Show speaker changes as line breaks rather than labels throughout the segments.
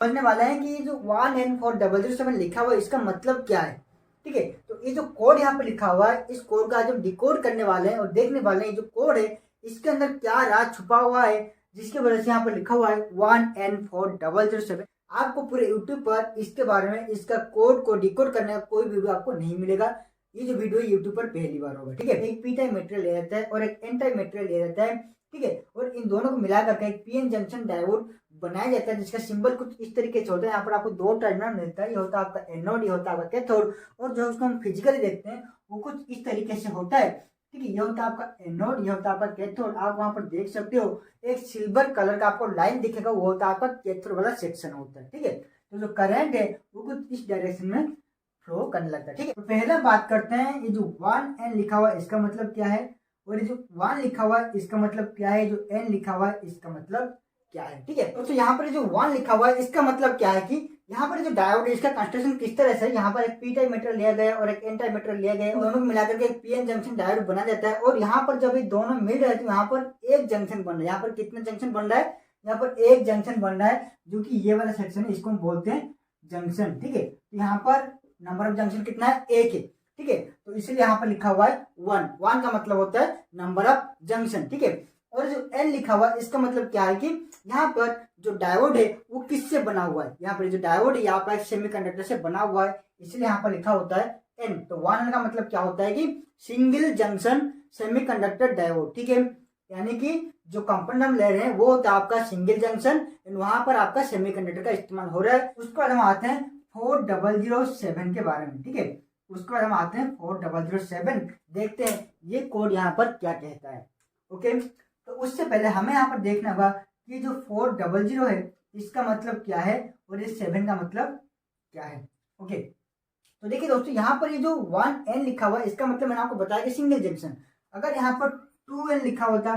समझने वाला है कि जो 1N4007 लिखा हुआ है इसका मतलब क्या है। ठीक है, तो ये जो कोड यहाँ पे लिखा हुआ है इस कोड का आज हम डिकोड करने वाले हैं और देखने वाले हैं जो कोड है इसके अंदर क्या राज छुपा हुआ है जिसकी वजह से यहाँ पर लिखा हुआ है 1N4007। आपको पूरे यूट्यूब पर इसके बारे में इसका कोड को डिकोड करने का कोई वीडियो आपको नहीं मिलेगा। ये जो वीडियो यूट्यूब पर पहली बार होगा। ठीक है, एक पी टाइप मटेरियल ले रहता है और एक एन टाइप मटेरियल ले रहता है। ठीक है, और इन दोनों को मिला करके एक पीएन जंक्शन डायोड बनाया जाता है जिसका सिंबल कुछ इस तरीके से होता है। यहाँ पर आपको दो टर्मिनल मिलता है, ये होता है आपका एनोड, ये होता है आपका कैथोड। और जो उसको हम फिजिकली देखते हैं वो कुछ इस तरीके से होता है। ठीक है, ये होता है आपका एनोड, ये होता है आपका कैथोड। आप वहां पर देख सकते हो एक सिल्वर कलर का आपको लाइन दिखेगा, वो होता है आपका कैथोड वाला सेक्शन होता है। ठीक है, तो जो करंट है वो कुछ इस डायरेक्शन में फ्लो करने लगता है। ठीक है, तो पहले बात करते हैं ये जो 1N लिखा हुआ है इसका मतलब क्या है, और ये जो 1 लिखा हुआ है इसका मतलब क्या है, जो N लिखा हुआ है इसका मतलब क्या है। ठीक है, तो यहाँ पर जो 1 लिखा हुआ है इसका मतलब क्या है कि यहाँ पर जो डायोड है इसका कंस्ट्रक्शन किस तरह से है। यहाँ पर एक पी टाइप मटेरियल लिया गया और एक एन टाइप मटेरियल लिया गया, दोनों को मिलाकर के एक पीएन जंक्शन डायोड बना जाता है। और यहाँ पर जब ये दोनों मिल रहे हैं तो यहाँ पर एक जंक्शन बन रहा है। यहाँ पर कितने जंक्शन बन रहा है, यहाँ पर एक जंक्शन बन रहा है जो कि ये वाला सेक्शन है, इसको हम बोलते हैं जंक्शन। ठीक है, तो यहाँ पर नंबर ऑफ जंक्शन कितना है, एक है। ठीक है, तो इसलिए यहाँ पर लिखा हुआ है 1 का मतलब होता है नंबर ऑफ जंक्शन। ठीक है, और जो N लिखा हुआ है इसका मतलब क्या है कि यहाँ पर जो डायोड है वो किससे बना हुआ है। यहाँ पर जो डायोड है यहाँ पर एक सेमीकंडक्टर से बना हुआ है, इसलिए यहाँ पर लिखा होता है N। तो 1N का मतलब क्या होता है कि सिंगल जंक्शन सेमीकंडक्टर डायोड। ठीक है, यानी कि जो कंपाउंड हम ले रहे हैं वो होता है आपका सिंगल जंक्शन, वहां पर आपका सेमीकंडक्टर का इस्तेमाल हो रहा है। उसके बाद हम आते हैं 4007 के बारे में। ठीक है, उसके बाद हम आते हैं 4007, देखते हैं ये कोड यहाँ पर क्या कहता है। ओके, तो उससे पहले हमें यहाँ पर देखना होगा कि जो 400 है इसका मतलब क्या है और ये 7 का मतलब क्या है। ओके, तो देखिए दोस्तों यहाँ पर ये जो 1N लिखा हुआ है इसका मतलब मैंने आपको बताया कि सिंगल जंक्शन। अगर यहाँ पर 2N लिखा होता,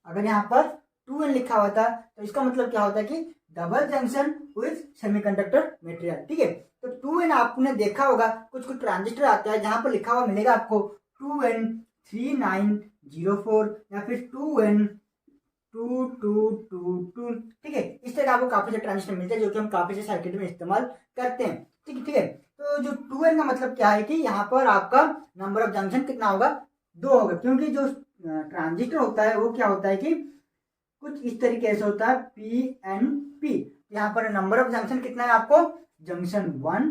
अगर यहाँ पर 2N लिखा होता तो इसका मतलब क्या होता है कि double junction width semiconductor material. ठीक है, तो 2N आपने देखा होगा कुछ कुछ ट्रांजिस्टर आता है जहां पर लिखा हुआ मिलेगा आपको 2N3904 या फिर 2N2222। ठीक है, इस तरह आपको काफी सारे ट्रांजिस्टर मिलते हैं जो कि हम काफी से सर्किट में इस्तेमाल करते हैं। ठीक है, ठीक है, तो जो 2N का मतलब क्या है कि यहाँ पर आपका नंबर ऑफ जंक्शन कितना होगा, 2 होगा, क्योंकि जो ट्रांजिस्टर होता है वो क्या होता है कि कुछ इस तरीके से होता है PNP। यहाँ पर नंबर ऑफ जंक्शन कितना है आपको, जंक्शन 1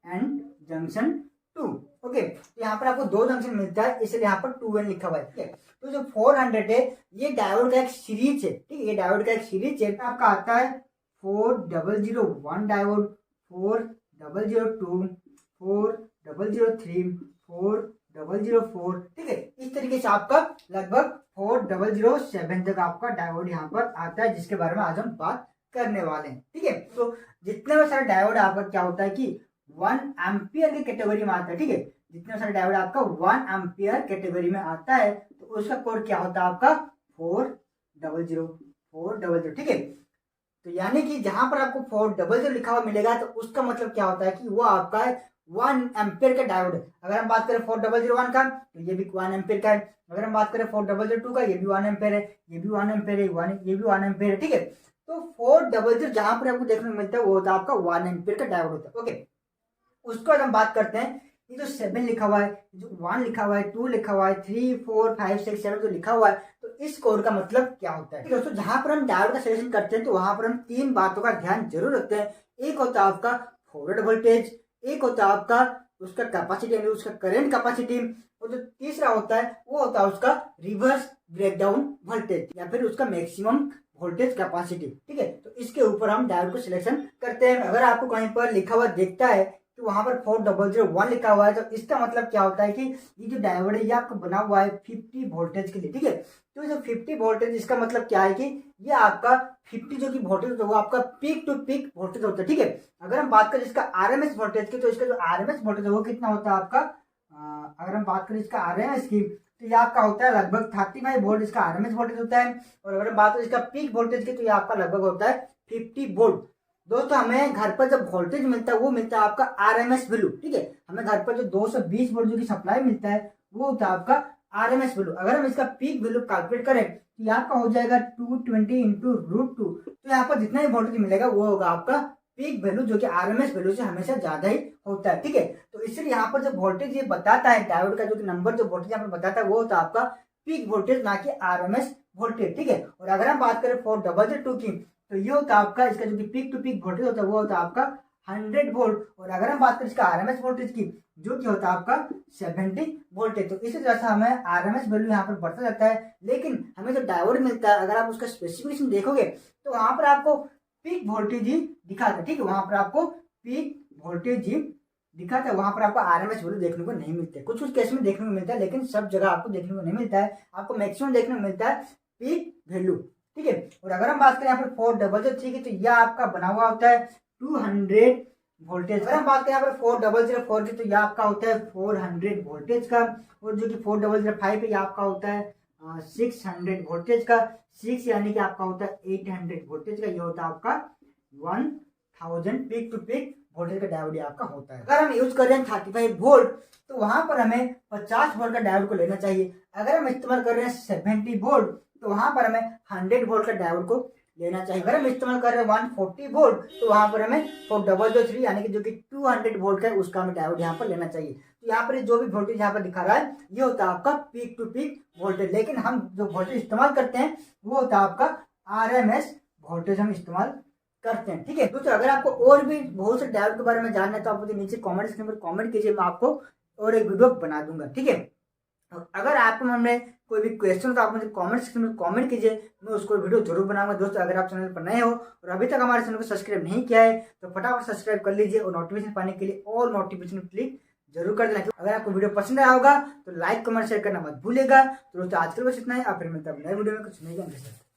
एंड जंक्शन 2। ओके, तो यहाँ पर आपको 2 जंक्शन मिलता है इसलिए यहाँ पर 2N लिखा हुआ है। ठीक है, तो जो 400 है ये डायोड का एक सीरीज है। ठीक है, ये डायोड का एक सीरीज है। आपका आता है 4001 डायोड, 4002, 4003, 4004। ठीक है, इस तरीके से आपका लगभग 4007 तक आपका डायोड यहाँ पर आता है जिसके बारे में आज हम बात करने वाले हैं। ठीक है, तो जितने में सारा डायोड आपका क्या होता है कि 1 एम्पियर की कैटेगरी में आता है। ठीक है, जितने सारा डायोड आपका 1 एम्पियर कैटेगरी में आता है तो उसका कोड क्या होता है आपका 400। ठीक है, तो यानी कि जहां पर आपको 400 लिखा हुआ मिलेगा तो उसका मतलब क्या होता है कि वो आपका 1 एम्पियर का डायोड है। अगर हम बात करें 4001 का तो ये भी 1 एम्पियर का है। अगर हम बात करें 4002 का ये भी 1 एम्पियर है, ये भी 1 एम्पियर है, ये भी 1 एम्पियर है। ठीक है, तो 400 जहां पर आपको देखने को मिलता है वो होता है आपका 1 एम्पियर का डायोड होता है। ओके, उसके बाद हम बात करते हैं ये जो 7 लिखा हुआ है, जो 1 लिखा हुआ है, 2 लिखा हुआ है, 3, 4, 5, 6, 7 जो लिखा हुआ है तो इस कोड का मतलब क्या होता है। दोस्तों जहां पर हम डायोड का सिलेक्शन करते हैं तो वहां पर हम 3 बातों का ध्यान जरूर रखते हैं। एक होता है आपका फॉरवर्ड वोल्टेज, एक होता है आपका उसका कैपेसिटी यानी उसका करंट कैपेसिटी, और जो तीसरा होता है वो होता है उसका रिवर्स ब्रेकडाउन वोल्टेज या फिर उसका मैक्सिमम वोल्टेज कैपेसिटी। ठीक है, तो इसके ऊपर हम डायोड को सिलेक्शन करते हैं। अगर आपको कहीं पर लिखा हुआ दिखता है तो वहां पर 4001 लिखा हुआ है तो इसका मतलब क्या होता है कि ये जो डायोड है ये आपका बना हुआ है 50 वोल्टेज के लिए। ठीक है, तो जो 50 वोल्टेज इसका मतलब क्या है कि ये आपका 50 जो कि वोल्टेज होता है वो आपका पीक टू पीक वोल्टेज होता है। ठीक है, अगर हम बात करें इसका आरएमएस वोल्टेज की तो इसका जो आरएमएस वोल्टेज है वो कितना होता है आपका, अगर हम बात करें इसका आरएमएस की तो ये आपका होता है लगभग 35 वोल्ट इसका आरएमएस वोल्टेज होता है। और अगर हम बात करें इसका पीक वोल्टेज की तो ये आपका लगभग होता है 50 वोल्ट। दोस्तों हमें घर पर जब वोल्टेज मिलता है वो मिलता है आपका आरएमएस वैल्यू। ठीक है, हमें घर पर जो 220 वोल्ट जो की सप्लाई मिलता है वो होता है आपका आरएमएस वैल्यू। अगर हम इसका पीक वैल्यू कैलकुलेट करें तो यहाँ का हो जाएगा 220 × √2। तो यहाँ पर जितना भी वोल्टेज मिलेगा वो होगा आपका पीक वैल्यू जो कि आरएमएस वैल्यू से हमेशा ज्यादा ही होता है। ठीक है, तो इसलिए यहाँ पर जो वोल्टेज ये बताता है डायोड का, जो कि नंबर जो वोल्टेज यहाँ पर बताता है वो होता है आपका पीक वोल्टेज, ना कि आरएमएस वोल्टेज। ठीक है, और अगर हम बात करें 4002 की, तो ये होता है आपका, इसका जो कि पीक टू पीक वोल्टेज होता है वो होता है आपका 100 वोल्ट। और अगर हम बात करें इसका आरएमएस वोल्टेज की, जो कि होता है आपका 70 वोल्टेज। तो इसी तरह से हमें आरएमएस वैल्यू यहाँ पर बढ़ता जाता है। लेकिन हमें जो डायोड मिलता है, अगर आप उसका स्पेसिफिकेशन देखोगे तो वहां पर आपको पीक वोल्टेज ही दिखाता है। ठीक है, वहां पर आपको पीक वोल्टेज ही दिखाता है, वहां पर आपको आरएमएस वैल्यू देखने को नहीं मिलते। कुछ कुछ केस में देखने को मिलता है, लेकिन सब जगह आपको देखने को नहीं मिलता है। आपको मैक्सिमम देखने को मिलता है पीक वैल्यू। ठीक है, और अगर हम बात करें यहाँ पर 4003 की, तो यह आपका बना हुआ होता है 200 वोल्टेज। अगर हम बात करें यहाँ पर 4004 की, तो यह आपका होता है 400 वोल्टेज का। और जो कि 4005 है, यह आपका होता है 600 वोल्टेज का। 6 यानी कि आपका होता है 800 वोल्टेज का। ये होता है आपका 1000 पीक टू पीक वोल्टेज का डायोड आपका होता है। अगर हम यूज कर रहे हैं 35 वोल्ट, तो वहां पर हमें 50 वोल्ट का डायोड को लेना चाहिए। अगर हम इस्तेमाल कर रहे हैं 70 वोल्ट, तो वहां पर हमें 100 वोल्ट का डायोड को लेना चाहिए। अगर हम इस्तेमाल कर रहे हैं 140 वोल्ट, तो वहां पर हमें 4003 यानी कि जो कि 200 वोल्ट का है, उसका हमें डायोड यहाँ पर लेना चाहिए। तो यहाँ पर जो भी वोल्टेज यहाँ पर दिखा रहा है, ये होता है आपका पीक टू पीक वोल्टेज। लेकिन हम जो वोल्टेज इस्तेमाल करते हैं वो होता है आपका आरएमएस वोल्टेज हम इस्तेमाल करते हैं। ठीक है दोस्तों, अगर आपको और भी बहुत से डायोड के बारे में जानना है, तो आप मुझे नीचे कमेंट सेक्शन पर कमेंट कीजिए, मैं आपको और एक वीडियो बना दूंगा। ठीक है, अगर आपको मन में कोई भी क्वेश्चन, तो आप मुझे कमेंट सेक्शन में कमेंट कीजिए, मैं उसको वीडियो जरूर बनाऊंगा। दोस्तों, अगर आप चैनल पर नए हो और अभी तक हमारे चैनल को सब्सक्राइब नहीं किया है, तो फटाफट सब्सक्राइब कर लीजिए और नोटिफिकेशन पाने के लिए ऑल नोटिफिकेशन क्लिक जरूर कर देना। अगर आपको वीडियो पसंद आया होगा तो लाइक कमेंट शेयर करना मत भूलिएगा। तो दोस्तों, आज के लिए बस इतना ही। आप फिर मिलते हैं नए वीडियो में कुछ नई जानकारी।